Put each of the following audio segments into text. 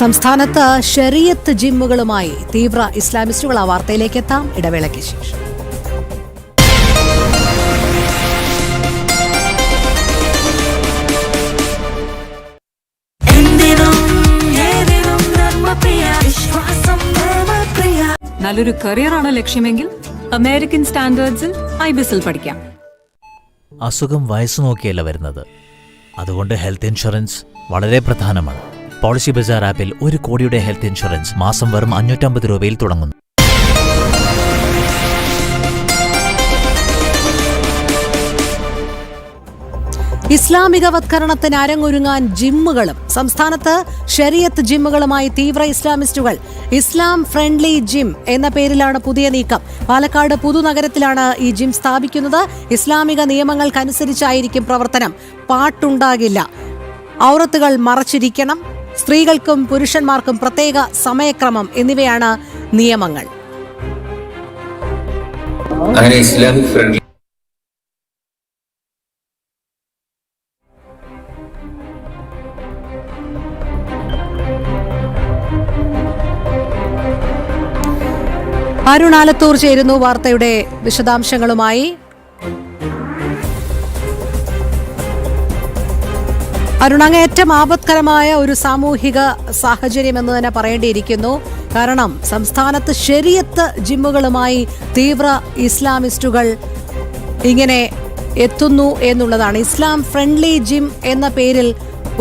സംസ്ഥാനത്ത് ശരീഅത്ത് ജിമ്മുകളുമായി തീവ്ര ഇസ്ലാമിസ്റ്റുകൾ. ആ വാർത്തയിലേക്ക് എത്താം ഇടവേളയ്ക്ക് ശേഷം. നല്ലൊരു കരിയറാണ് ലക്ഷ്യമെങ്കിൽ അമേരിക്കൻ സ്റ്റാൻഡേർഡ്സിൽ IBISൽ പഠിക്കാം. അസുഖം വയസ്സ് നോക്കിയല്ല വരുന്നത്. അതുകൊണ്ട് ഹെൽത്ത് ഇൻഷുറൻസ് വളരെ പ്രധാനമാണ്. പോളിസി ബസാർ ആപ്പിൽ 1 കോടിയുടെ ഹെൽത്ത് ഇൻഷുറൻസ് മാസം വെറും 550 രൂപയിൽ തുടങ്ങുന്നു. ഇസ്ലാമികവത്കരണത്തിന് അരങ്ങൊരുങ്ങാൻ ജിമ്മുകളും. സംസ്ഥാനത്ത് ശരീഅത്ത് ജിമ്മുകളുമായി തീവ്ര ഇസ്ലാമിസ്റ്റുകൾ. ഇസ്ലാം ഫ്രണ്ട്ലി ജിം എന്ന പേരിലാണ് പുതിയ നീക്കം. പാലക്കാട് പുതുനഗരത്തിലാണ് ഈ ജിം സ്ഥാപിക്കുന്നത്. ഇസ്ലാമിക നിയമങ്ങൾക്കനുസരിച്ചായിരിക്കും പ്രവർത്തനം. പാട്ടുണ്ടാകില്ല, ഔറത്തുകൾ മറച്ചിരിക്കണം, സ്ത്രീകൾക്കും പുരുഷന്മാർക്കും പ്രത്യേക സമയക്രമം എന്നിവയാണ് നിയമങ്ങൾ. അങ്ങനെ ഇസ്ലാമിക് ഫ്രണ്ട്ലി അരുൺ ആലത്തൂർ ചേരുന്നു വാർത്തയുടെ വിശദാംശങ്ങളുമായി. അരുൺ, അങ്ങേയറ്റം ആപത്കരമായ ഒരു സാമൂഹിക സാഹചര്യം എന്ന് തന്നെ പറയേണ്ടിയിരിക്കുന്നു. കാരണം സംസ്ഥാനത്ത് ശരീഅത്ത് ജിമ്മുകളുമായി തീവ്ര ഇസ്ലാമിസ്റ്റുകൾ ഇങ്ങനെ എത്തുന്നു എന്നുള്ളതാണ്. ഇസ്ലാം ഫ്രണ്ട്ലി ജിം എന്ന പേരിൽ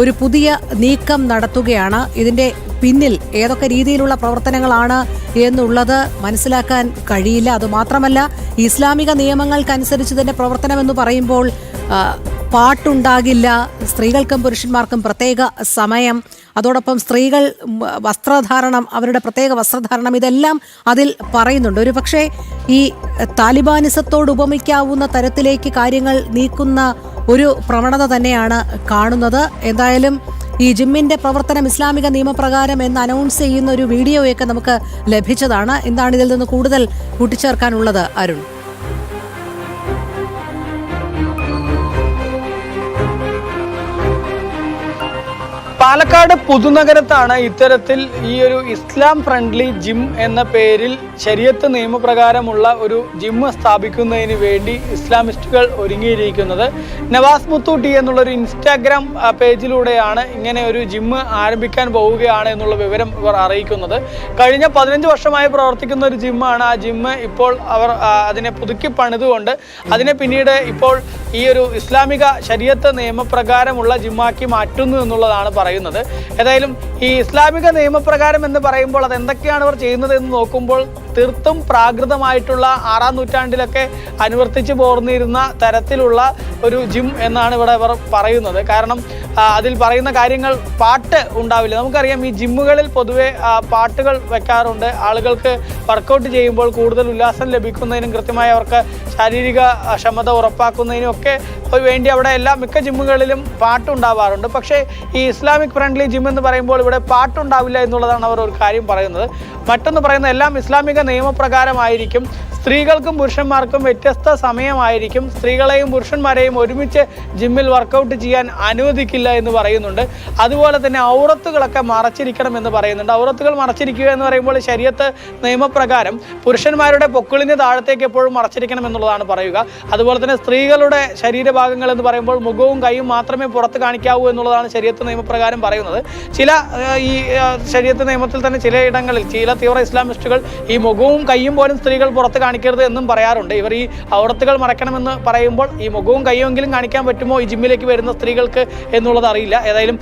ഒരു പുതിയ നീക്കം നടത്തുകയാണ്. ഇതിന്റെ പിന്നിൽ ഏതൊക്കെ രീതിയിലുള്ള പ്രവർത്തനങ്ങളാണ് എന്നുള്ളത് മനസ്സിലാക്കാൻ കഴിയില്ല. അതുമാത്രമല്ല, ഇസ്ലാമിക നിയമങ്ങൾക്കനുസരിച്ച് തന്നെ പ്രവർത്തനമെന്ന് പറയുമ്പോൾ പാട്ടുണ്ടാകില്ല, സ്ത്രീകൾക്കും പുരുഷന്മാർക്കും പ്രത്യേക സമയം, അതോടൊപ്പം സ്ത്രീകൾ വസ്ത്രധാരണം, അവരുടെ പ്രത്യേക വസ്ത്രധാരണം, ഇതെല്ലാം അതിൽ പറയുന്നുണ്ട്. ഒരു പക്ഷേ ഈ താലിബാനിസത്തോട് ഉപമിക്കാവുന്ന തരത്തിലേക്ക് കാര്യങ്ങൾ നീക്കുന്ന ഒരു പ്രവണത തന്നെയാണ് കാണുന്നത്. എന്തായാലും ഈ ജിമ്മിന്റെ പ്രവർത്തനം ഇസ്ലാമിക നിയമപ്രകാരം എന്ന് അനൗൺസ് ചെയ്യുന്ന ഒരു വീഡിയോയൊക്കെ നമുക്ക് ലഭിച്ചതാണ്. എന്താണ് ഇതിൽ നിന്ന് കൂടുതൽ കൂട്ടിച്ചേർക്കാനുള്ളത് അരുൺ? പാലക്കാട് പുതുനഗരത്താണ് ഇത്തരത്തിൽ ഈ ഒരു ഇസ്ലാം ഫ്രണ്ട്ലി ജിം എന്ന പേരിൽ ശരീഅത്ത് നിയമപ്രകാരമുള്ള ഒരു ജിം സ്ഥാപിക്കുന്നതിന് വേണ്ടി ഇസ്ലാമിസ്റ്റുകൾ ഒരുങ്ങിയിരിക്കുന്നത്. നവാസ് മുത്തൂട്ടി എന്നുള്ളൊരു ഇൻസ്റ്റാഗ്രാം പേജിലൂടെയാണ് ഇങ്ങനെ ഒരു ജിം ആരംഭിക്കാൻ പോവുകയാണ് എന്നുള്ള വിവരം ഇവർ അറിയിക്കുന്നത്. കഴിഞ്ഞ 15 വർഷമായി പ്രവർത്തിക്കുന്ന ഒരു ജിമ്മാണ്. ആ ജിം ഇപ്പോൾ അവർ അതിനെ പുതുക്കി പണിതുകൊണ്ട് അതിനെ പിന്നീട് ഇപ്പോൾ ഈ ഒരു ഇസ്ലാമിക ശരീഅത്ത് നിയമപ്രകാരമുള്ള ജിമ്മാക്കി മാറ്റുന്നു എന്നുള്ളതാണ് പറയുന്നത്. ഏതായാലും ഈ ഇസ്ലാമിക നിയമപ്രകാരം എന്ന് പറയുമ്പോൾ അത് എന്തൊക്കെയാണ് അവർ ചെയ്യുന്നത് എന്ന് നോക്കുമ്പോൾ തീർത്തും പ്രാകൃതമായിട്ടുള്ള 6-ാം നൂറ്റാണ്ടിലൊക്കെ അനുവർത്തിച്ചു പോർന്നിരുന്ന തരത്തിലുള്ള ഒരു ജിം എന്നാണ് ഇവിടെ അവർ പറയുന്നത്. കാരണം അതിൽ പറയുന്ന കാര്യങ്ങൾ പാട്ട് ഉണ്ടാവില്ല. നമുക്കറിയാം ഈ ജിമ്മുകളിൽ പൊതുവെ പാട്ടുകൾ വെക്കാറുണ്ട്. ആളുകൾക്ക് വർക്കൗട്ട് ചെയ്യുമ്പോൾ കൂടുതൽ ഉല്ലാസം ലഭിക്കുന്നതിനും കൃത്യമായി അവർക്ക് ശാരീരിക ക്ഷമത ഉറപ്പാക്കുന്നതിനും ഒക്കെ വേണ്ടി അവിടെ മിക്ക ജിമ്മുകളിലും പാട്ടുണ്ടാവാറുണ്ട്. പക്ഷേ ഈ ഇസ്ലാമിക് ഫ്രണ്ട്ലി ജിം എന്ന് പറയുമ്പോൾ ഇവിടെ പാട്ടുണ്ടാവില്ല എന്നുള്ളതാണ് അവർ ഒരു കാര്യം പറയുന്നത്. മറ്റൊന്ന് പറയുന്നത് എല്ലാം ഇസ്ലാമിക നിയമപ്രകാരമായിരിക്കും. സ്ത്രീകൾക്കും പുരുഷന്മാർക്കും വ്യത്യസ്ത സമയമായിരിക്കും. സ്ത്രീകളെയും പുരുഷന്മാരെയും ഒരുമിച്ച് ജിമ്മിൽ വർക്കൗട്ട് ചെയ്യാൻ അനുവദിക്കില്ല എന്ന് പറയുന്നുണ്ട്. അതുപോലെ തന്നെ ഔറത്തുകളൊക്കെ മറച്ചിരിക്കണം എന്ന് പറയുന്നുണ്ട്. ഔറത്തുകൾ മറച്ചിരിക്കുക എന്ന് പറയുമ്പോൾ ശരീഅത്ത് നിയമപ്രകാരം പുരുഷന്മാരുടെ പൊക്കിളിന് താഴത്തേക്ക് എപ്പോഴും മറച്ചിരിക്കണം എന്നുള്ളതാണ് പറയുക. അതുപോലെ തന്നെ സ്ത്രീകളുടെ ശരീരഭാഗങ്ങൾ എന്ന് പറയുമ്പോൾ മുഖവും കൈയും മാത്രമേ പുറത്ത് കാണിക്കാവൂ എന്നുള്ളതാണ് ശരീഅത്ത് നിയമപ്രകാരം പറയുന്നത്. ചില ഈ ശരീഅത്ത് നിയമത്തിൽ തന്നെ ചിലയിടങ്ങളിൽ ചില തീവ്ര ഇസ്ലാമിസ്റ്റുകൾ ഈ മുഖവും കൈയും പോലും സ്ത്രീകൾ പുറത്ത് കാണിക്കരുത് എന്നും പറയാറുണ്ട്. ഇവർ ഈ ഔറത്തുകൾ മറയ്ക്കണമെന്ന് പറയുമ്പോൾ ഈ മുഖവും കൈയെങ്കിലും കാണിക്കാൻ പറ്റുമോ ഈ ജിമ്മിലേക്ക് വരുന്ന സ്ത്രീകൾക്ക് എന്നുള്ളത് അറിയില്ല. ഏതായാലും